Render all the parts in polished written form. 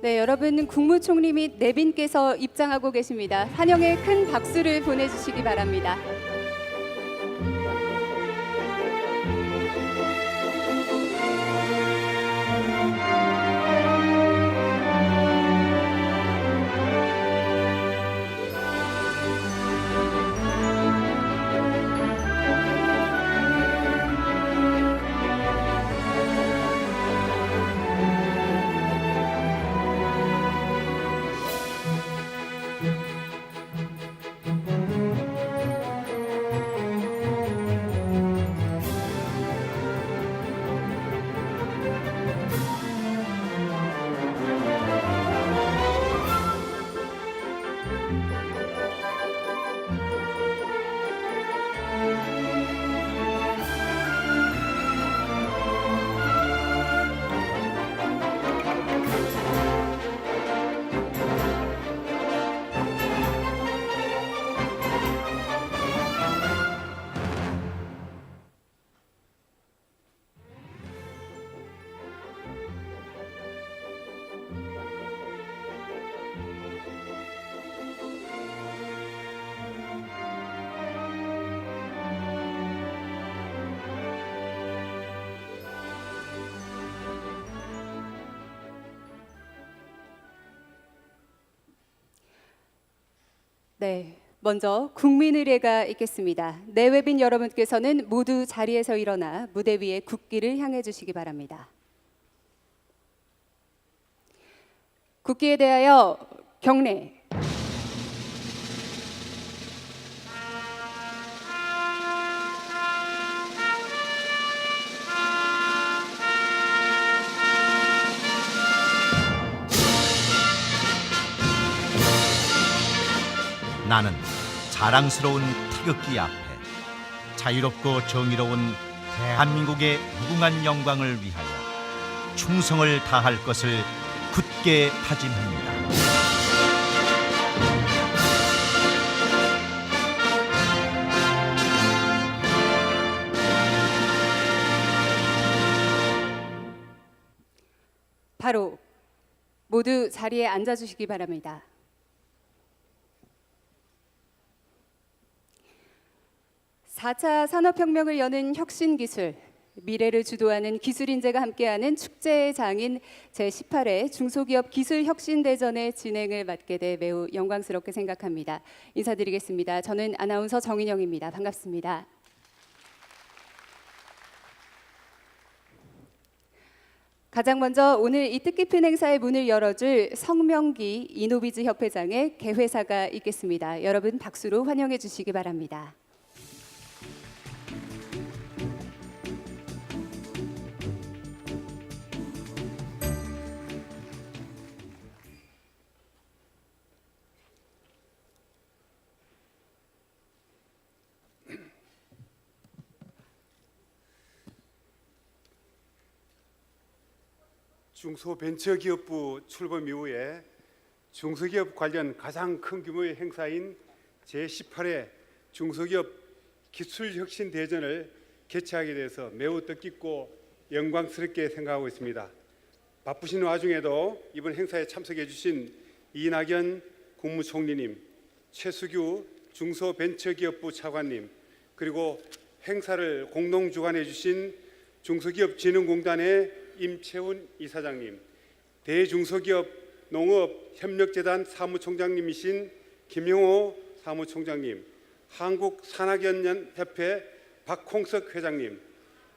네, 여러분 국무총리 및 내빈께서 입장하고 계십니다. 환영의 큰 박수를 보내주시기 바랍니다. 네, 먼저 국민의례가 있겠습니다. 내외빈 여러분께서는 모두 자리에서 일어나 무대 위에 국기를 향해 주시기 바랍니다. 국기에 대하여 경례. 나는 자랑스러운 태극기 앞에 자유롭고 정의로운 대한민국의 무궁한 영광을 위하여 충성을 다할 것을 굳게 다짐합니다. 바로 모두 자리에 앉아주시기 바랍니다. (4차) 산업혁명을 여는 혁신기술, 미래를 주도하는 기술인재가 함께하는 축제의 장인 제18회 중소기업 기술혁신대전의 진행을 맡게 돼 매우 영광스럽게 생각합니다. 인사드리겠습니다. 저는 아나운서 정인영입니다. 반갑습니다. 가장 먼저 오늘 이 뜻깊은 행사의 문을 열어줄 성명기 이노비즈 협회장의 개회사가 있겠습니다. 여러분 박수로 환영해 주시기 바랍니다. 중소벤처기업부 출범 이후에 중소기업 관련 가장 큰 규모의 행사인 제18회 중소기업 기술혁신대전을 개최하게 돼서 매우 뜻깊고 영광스럽게 생각하고 있습니다. 바쁘신 와중에도 이번 행사에 참석해 주신 이낙연 국무총리님, 최수규 중소벤처기업부 차관님, 그리고 행사를 공동 주관해 주신 중소기업진흥공단의 임채훈 이사장님, 대중소기업 농업협력재단 사무총장님이신 김용호 사무총장님, 한국산학연협회 박홍석 회장님,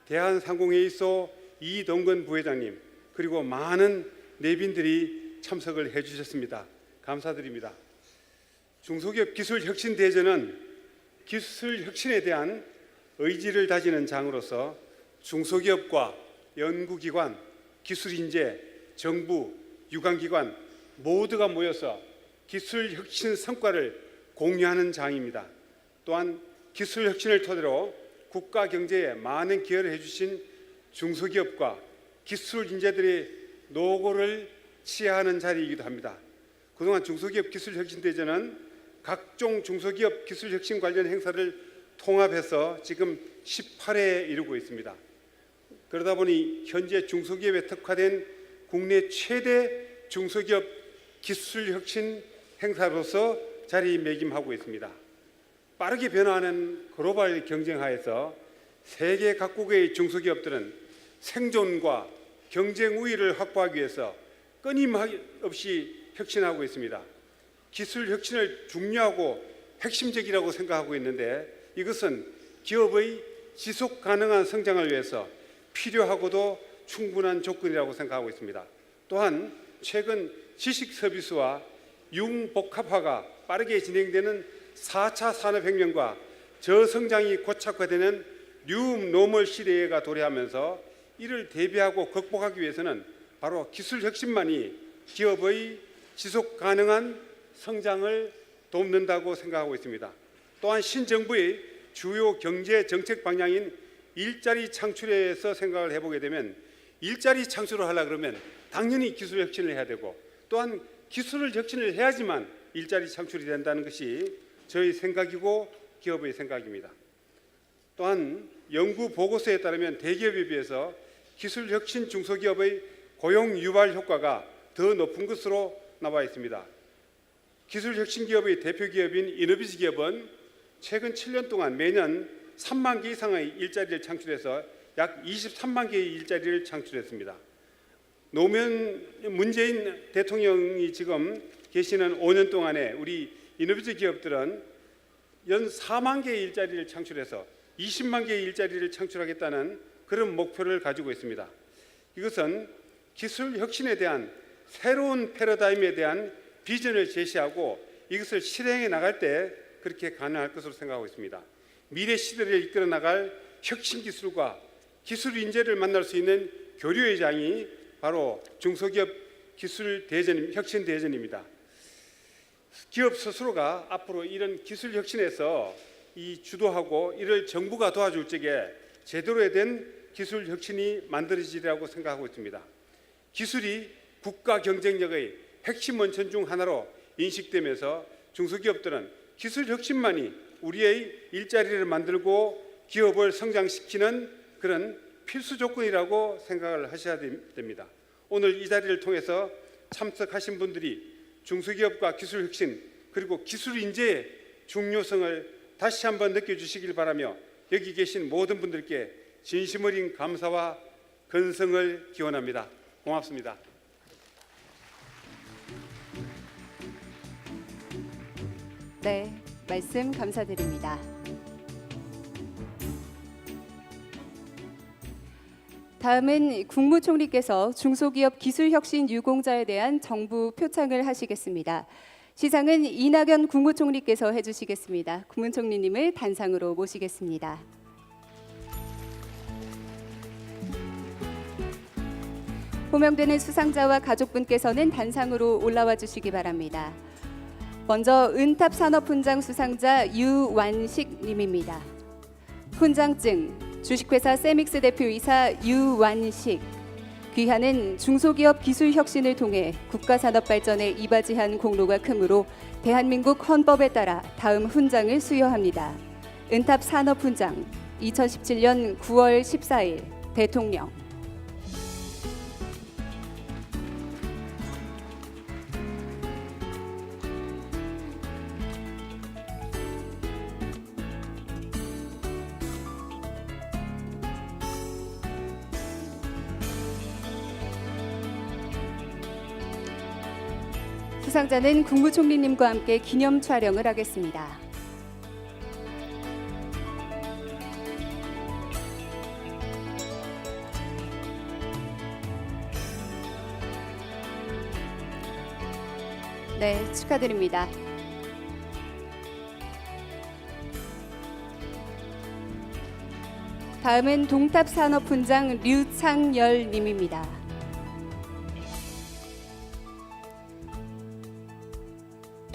대한상공회의소 이동건 부회장님, 그리고 많은 내빈들이 참석을 해주셨습니다. 감사드립니다. 중소기업 기술혁신대전은 기술혁신에 대한 의지를 다지는 장으로서 중소기업과 연구기관, 기술인재, 정부, 유관기관 모두가 모여서 기술혁신 성과를 공유하는 장입니다. 또한 기술혁신을 토대로 국가 경제에 많은 기여를 해주신 중소기업과 기술인재들의 노고를 치하하는 자리이기도 합니다. 그동안 중소기업 기술혁신대전은 각종 중소기업 기술혁신 관련 행사를 통합해서 지금 18회에 이르고 있습니다. 그러다 보니 현재 중소기업에 특화된 국내 최대 중소기업 기술혁신 행사로서 자리매김하고 있습니다. 빠르게 변화하는 글로벌 경쟁하에서 세계 각국의 중소기업들은 생존과 경쟁 우위를 확보하기 위해서 끊임없이 혁신하고 있습니다. 기술 혁신을 중요하고 핵심적이라고 생각하고 있는데 이것은 기업의 지속 가능한 성장을 위해서 필요하고도 충분한 조건이라고 생각하고 있습니다. 또한 최근 지식 서비스와 융복합화가 빠르게 진행되는 4차 산업혁명과 저성장이 고착화되는 뉴노멀 시대가 도래하면서 이를 대비하고 극복하기 위해서는 바로 기술 혁신만이 기업의 지속 가능한 성장을 돕는다고 생각하고 있습니다. 또한 신정부의 주요 경제 정책 방향인 일자리 창출에서 생각을 해보게 되면 일자리 창출을 하려 그러면 당연히 기술 혁신을 해야 되고 또한 기술을 혁신을 해야지만 일자리 창출이 된다는 것이 저희 생각이고 기업의 생각입니다. 또한 연구 보고서에 따르면 대기업에 비해서 기술 혁신 중소기업의 고용 유발 효과가 더 높은 것으로 나와 있습니다. 기술 혁신 기업의 대표 기업인 이노비즈 기업은 최근 7년 동안 매년 3만 개 이상의 일자리를 창출해서 약 23만 개의 일자리를 창출했습니다. 노무현 문재인 대통령이 지금 계시는 5년 동안에 우리 이노비즈 기업들은 연 4만 개의 일자리를 창출해서 20만 개의 일자리를 창출하겠다는 그런 목표를 가지고 있습니다. 이것은 기술 혁신에 대한 새로운 패러다임에 대한 비전을 제시하고 이것을 실행해 나갈 때 그렇게 가능할 것으로 생각하고 있습니다. 미래 시대를 이끌어 나갈 혁신 기술과 기술 인재를 만날 수 있는 교류의 장이 바로 중소기업 기술 대전, 혁신 대전입니다. 기업 스스로가 앞으로 이런 기술 혁신에서 이 주도하고 이를 정부가 도와줄 적에 제대로 된 기술 혁신이 만들어지리라고 생각하고 있습니다. 기술이 국가 경쟁력의 핵심 원천 중 하나로 인식되면서 중소기업들은 기술 혁신만이 우리의 일자리를 만들고 기업을 성장시키는 그런 필수 조건이라고 생각을 하셔야 됩니다. 오늘 이 자리를 통해서 참석하신 분들이 중소기업과 기술 혁신 그리고 기술 인재의 중요성을 다시 한번 느껴주시길 바라며 여기 계신 모든 분들께 진심 어린 감사와 건성을 기원합니다. 고맙습니다. 네, 말씀 감사드립니다. 다음은 국무총리께서 중소기업 기술혁신 유공자에 대한 정부 표창을 하시겠습니다. 시상은 이낙연 국무총리께서 해주시겠습니다. 국무총리님을 단상으로 모시겠습니다. 호명되는 수상자와 가족분께서는 단상으로 올라와 주시기 바랍니다. 먼저 은탑산업훈장 수상자 유완식 님입니다. 훈장증 주식회사 세믹스 대표이사 유완식. 귀하는 중소기업 기술 혁신을 통해 국가 산업 발전에 이바지한 공로가 크므로 대한민국 헌법에 따라 다음 훈장을 수여합니다. 은탑산업훈장 2017년 9월 14일 대통령. 수상자는 국무총리님과 함께 기념 촬영을 하겠습니다. 네, 축하드립니다. 다음은 동탑산업훈장 류창열 님입니다.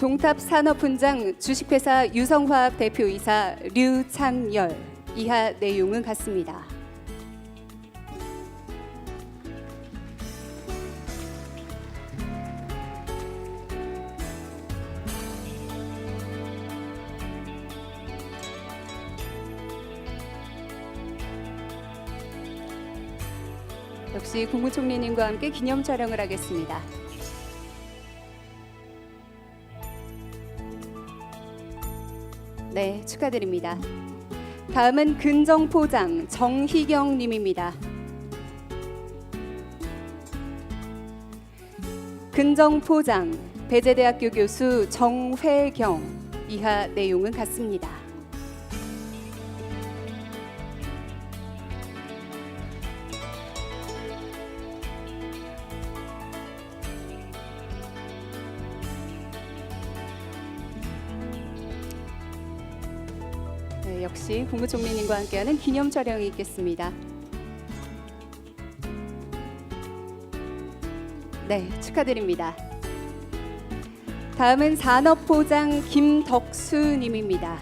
동탑산업훈장 주식회사 유성화학 대표이사 류창열. 이하 내용은 같습니다. 역시 국무총리님과 함께 기념 촬영을 하겠습니다. 네, 축하드립니다. 다음은 근정포장 정희경 님입니다. 근정포장 배재대학교 교수 정회경. 이하 내용은 같습니다. 네, 역시 국무총리님과 함께하는 기념 촬영이 있겠습니다. 네, 축하드립니다. 다음은 산업포장 김덕수님입니다.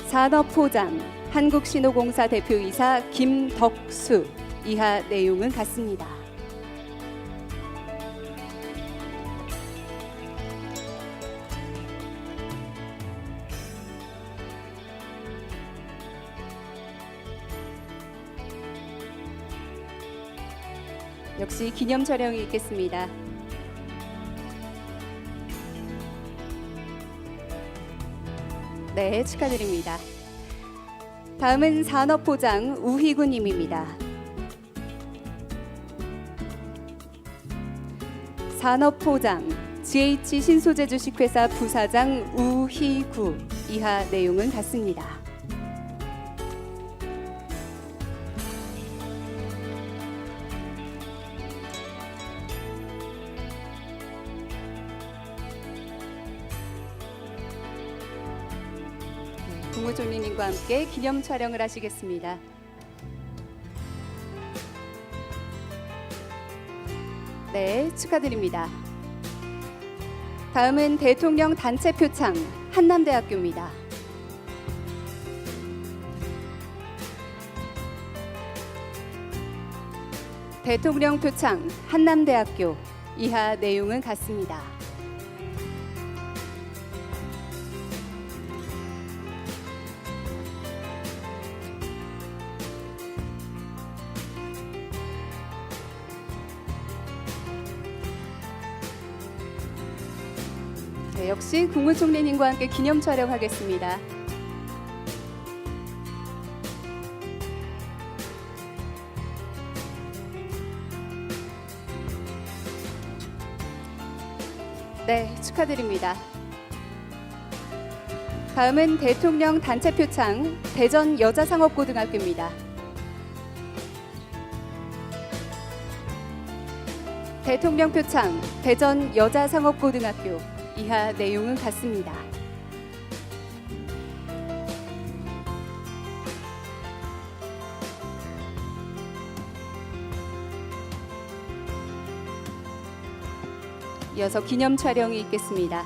산업포장 한국신호공사 대표이사 김덕수. 이하 내용은 같습니다. 역시 기념 촬영이 있겠습니다. 네, 축하드립니다. 다음은 산업포장 우희구 님입니다. 산업포장 GH 신소재 주식회사 부사장 우희구. 이하 내용은 같습니다. 국무총리님과 함께 기념 촬영을 하시겠습니다. 네, 축하드립니다. 다음은 대통령 단체 표창 한남대학교입니다. 대통령 표창 한남대학교. 이하 내용은 같습니다. 네, 역시 국무총리님과 함께 기념 촬영하겠습니다. 네, 축하드립니다. 다음은 대통령 단체 표창 대전 여자상업고등학교입니다. 대통령 표창 대전 여자상업고등학교. 이하 내용은 같습니다. 이어서 기념 촬영이 있겠습니다.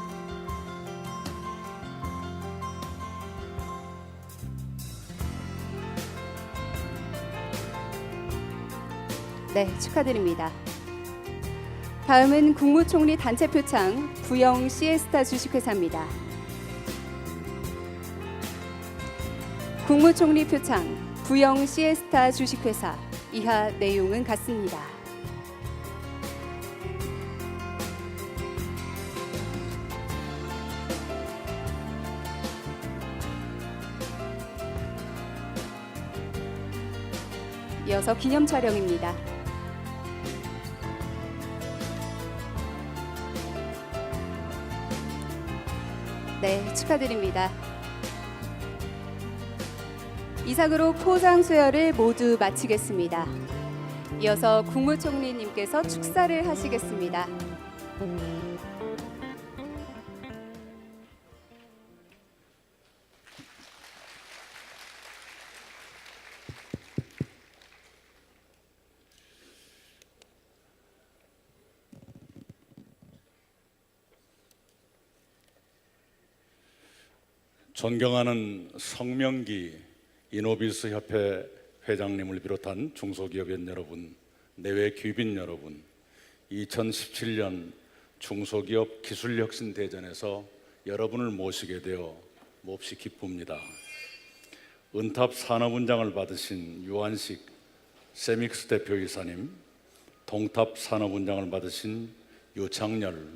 네, 축하드립니다. 다음은 국무총리 단체 표창 부영 시에스타 주식회사입니다. 국무총리 표창 부영 시에스타 주식회사. 이하 내용은 같습니다. 이어서 기념 촬영입니다. 네, 축하드립니다. 이상으로 포장 수여를 모두 마치겠습니다. 이어서 국무총리님께서 축사를 하시겠습니다. 존경하는 성명기 이노비스 협회 회장님을 비롯한 중소기업인 여러분, 내외 귀빈 여러분, 2017년 중소기업 기술혁신대전에서 여러분을 모시게 되어 몹시 기쁩니다. 은탑 산업훈장을 받으신 유한식 세믹스 대표이사님, 동탑 산업훈장을 받으신 유창열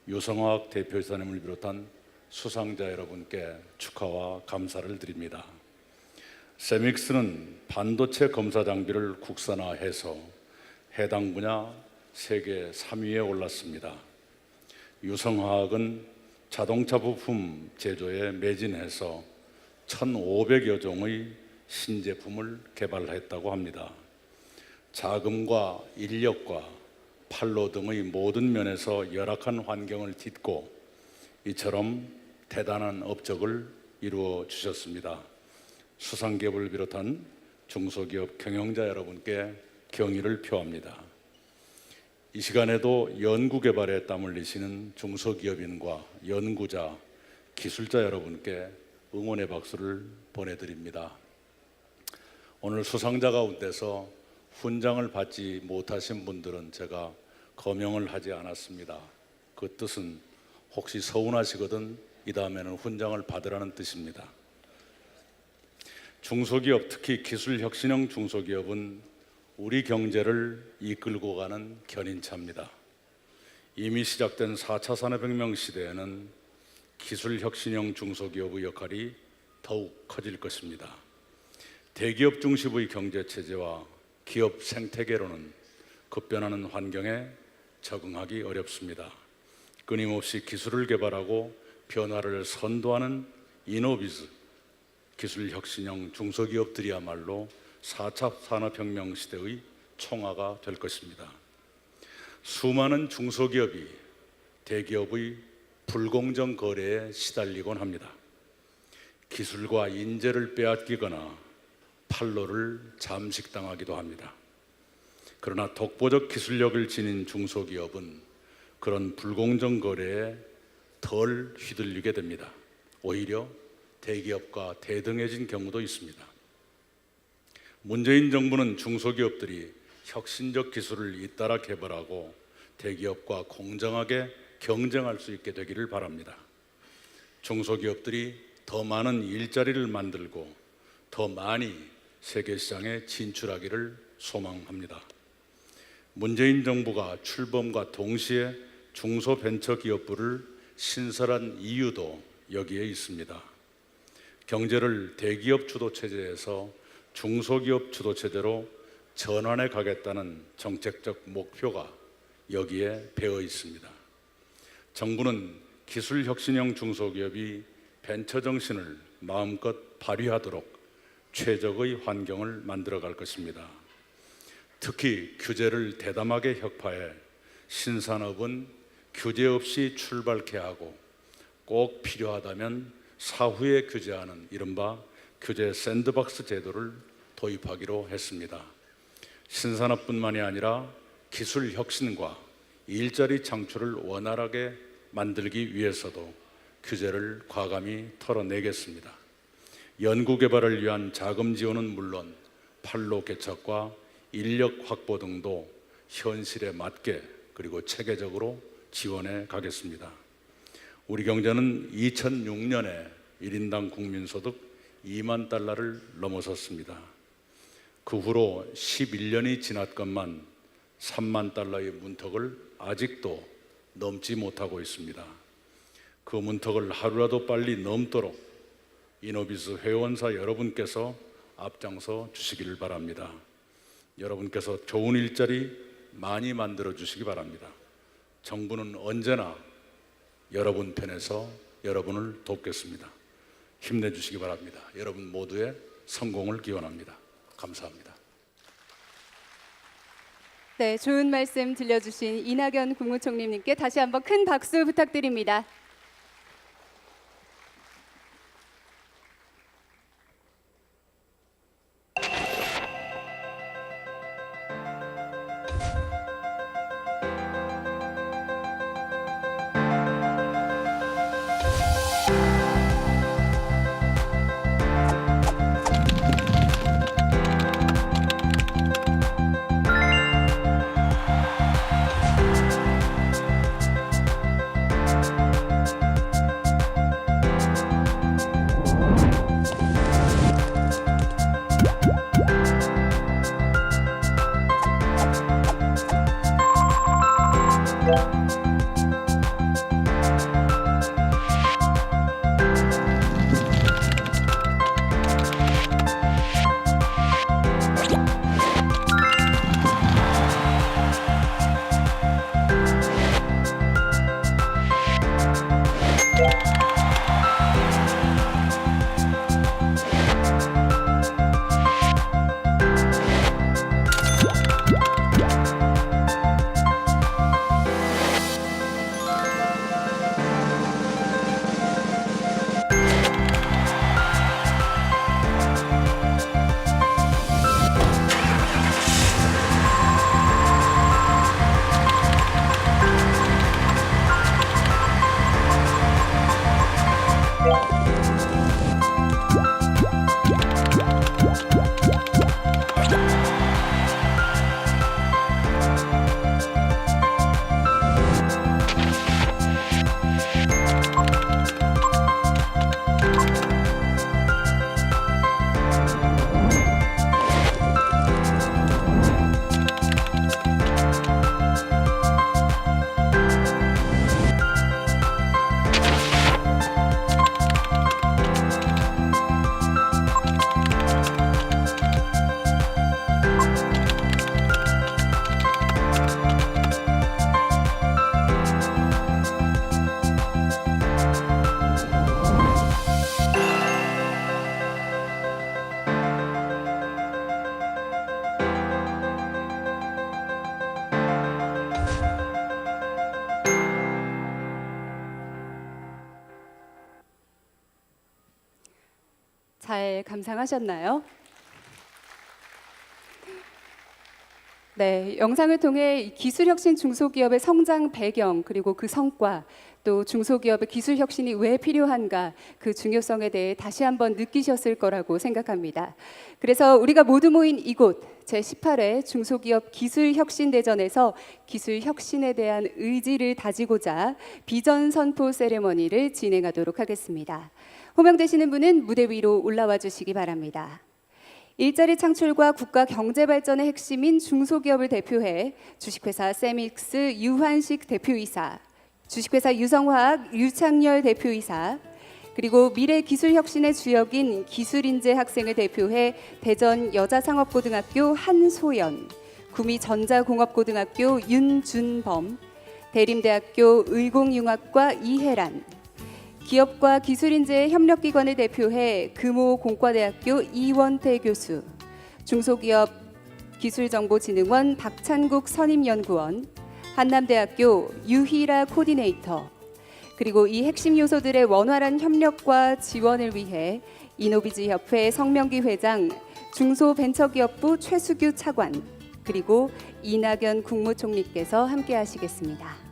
유성학 대표이사님을 비롯한 수상자 여러분께 축하와 감사를 드립니다. 세믹스는 반도체 검사 장비를 국산화해서 해당 분야 세계 3위에 올랐습니다. 유성화학은 자동차 부품 제조에 매진해서 1,500여 종의 신제품을 개발했다고 합니다. 자금과 인력과 판로 등의 모든 면에서 열악한 환경을 딛고 이처럼 대단한 업적을 이루어 주셨습니다. 수상기업을 비롯한 중소기업 경영자 여러분께 경의를 표합니다. 이 시간에도 연구개발에 땀을 흘리시는 중소기업인과 연구자, 기술자 여러분께 응원의 박수를 보내드립니다. 오늘 수상자 가운데서 훈장을 받지 못하신 분들은 제가 거명을 하지 않았습니다. 그 뜻은 혹시 서운하시거든 이 다음에는 훈장을 받으라는 뜻입니다. 중소기업, 특히 기술혁신형 중소기업은 우리 경제를 이끌고 가는 견인차입니다. 이미 시작된 4차 산업혁명 시대에는 기술혁신형 중소기업의 역할이 더욱 커질 것입니다. 대기업 중심의 경제체제와 기업 생태계로는 급변하는 환경에 적응하기 어렵습니다. 끊임없이 기술을 개발하고 변화를 선도하는 이노비즈, 기술혁신형 중소기업들이야말로 4차 산업혁명 시대의 총화가 될 것입니다. 수많은 중소기업이 대기업의 불공정 거래에 시달리곤 합니다. 기술과 인재를 빼앗기거나 판로를 잠식당하기도 합니다. 그러나 독보적 기술력을 지닌 중소기업은 그런 불공정 거래에 덜 휘둘리게 됩니다. 오히려 대기업과 대등해진 경우도 있습니다. 문재인 정부는 중소기업들이 혁신적 기술을 잇따라 개발하고 대기업과 공정하게 경쟁할 수 있게 되기를 바랍니다. 중소기업들이 더 많은 일자리를 만들고 더 많이 세계시장에 진출하기를 소망합니다. 문재인 정부가 출범과 동시에 중소벤처기업부를 신설한 이유도 여기에 있습니다. 경제를 대기업 주도체제에서 중소기업 주도체제로 전환해 가겠다는 정책적 목표가 여기에 배어 있습니다. 정부는 기술혁신형 중소기업이 벤처 정신을 마음껏 발휘하도록 최적의 환경을 만들어갈 것입니다. 특히 규제를 대담하게 혁파해 신산업은 규제 없이 출발케 하고 꼭 필요하다면 사후에 규제하는 이른바 규제 샌드박스 제도를 도입하기로 했습니다. 신산업뿐만이 아니라 기술 혁신과 일자리 창출을 원활하게 만들기 위해서도 규제를 과감히 털어내겠습니다. 연구개발을 위한 자금 지원은 물론 판로 개척과 인력 확보 등도 현실에 맞게 그리고 체계적으로 지원해 가겠습니다. 우리 경제는 2006년에 1인당 국민소득 2만 달러를 넘어섰습니다. 그 후로 11년이 지났건만 3만 달러의 문턱을 아직도 넘지 못하고 있습니다. 그 문턱을 하루라도 빨리 넘도록 이노비즈 회원사 여러분께서 앞장서 주시기를 바랍니다. 여러분께서 좋은 일자리 많이 만들어 주시기 바랍니다. 정부는 언제나 여러분 편에서 여러분을 돕겠습니다. 힘내주시기 바랍니다. 여러분 모두의 성공을 기원합니다. 감사합니다. 네, 좋은 말씀 들려주신 이낙연 국무총리님께 다시 한번 큰 박수 부탁드립니다. 잘 감상하셨나요? 네, 영상을 통해 기술혁신 중소기업의 성장 배경 그리고 그 성과 또 중소기업의 기술혁신이 왜 필요한가 그 중요성에 대해 다시 한번 느끼셨을 거라고 생각합니다. 그래서 우리가 모두 모인 이곳 제18회 중소기업 기술혁신대전에서 기술혁신에 대한 의지를 다지고자 비전 선포 세레머니를 진행하도록 하겠습니다. 호명되시는 분은 무대 위로 올라와 주시기 바랍니다. 일자리 창출과 국가 경제 발전의 핵심인 중소기업을 대표해 주식회사 세믹스 유한식 대표이사, 주식회사 유성화학 유창열 대표이사, 그리고 미래기술혁신의 주역인 기술인재 학생을 대표해 대전 여자상업고등학교 한소연, 구미전자공업고등학교 윤준범, 대림대학교 의공융합과 이혜란, 기업과 기술인재의 협력기관을 대표해 금호공과대학교 이원태 교수, 중소기업 기술정보진흥원 박찬국 선임연구원, 한남대학교 유희라 코디네이터, 그리고 이 핵심 요소들의 원활한 협력과 지원을 위해 이노비즈협회 성명기 회장, 중소벤처기업부 최수규 차관, 그리고 이낙연 국무총리께서 함께 하시겠습니다.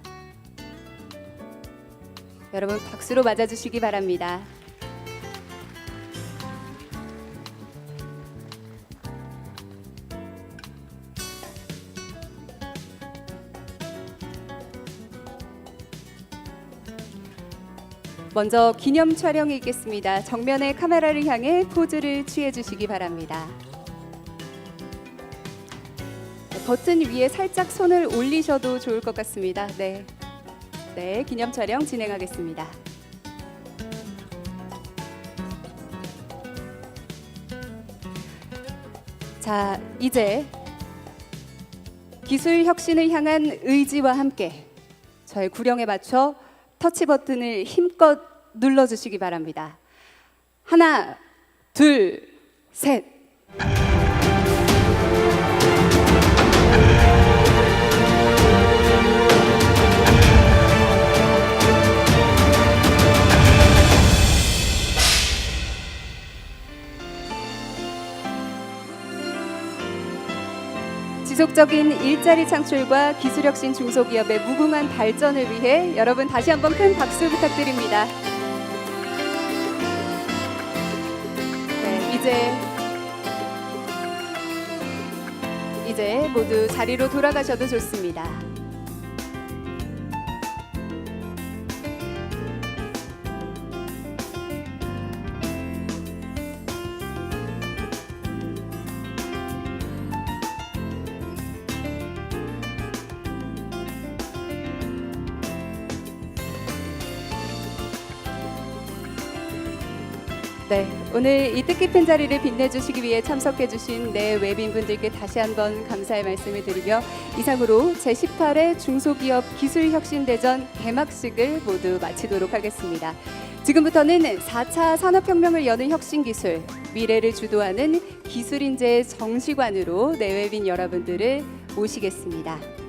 여러분 박수로 맞아주시기 바랍니다. 먼저 기념 촬영이 있겠습니다. 정면의 카메라를 향해 포즈를 취해 주시기 바랍니다. 버튼 위에 살짝 손을 올리셔도 좋을 것 같습니다. 네. 네, 기념 촬영 진행하겠습니다. 자, 이제 기술 혁신을 향한 의지와 함께 저의 구령에 맞춰 터치 버튼을 힘껏 눌러주시기 바랍니다. 하나, 둘, 셋. 지속적인 일자리 창출과 기술혁신 중소기업의 무궁한 발전을 위해 여러분 다시 한번 큰 박수 부탁드립니다. 네, 이제 모두 자리로 돌아가셔도 좋습니다. 네, 오늘 이 뜻깊은 자리를 빛내주시기 위해 참석해주신 네 외빈분들께 다시 한번 감사의 말씀을 드리며 이상으로 제18회 중소기업 기술혁신대전 개막식을 모두 마치도록 하겠습니다. 지금부터는 4차 산업혁명을 여는 혁신기술, 미래를 주도하는 기술인재의 정시관으로 내외빈 여러분들을 모시겠습니다.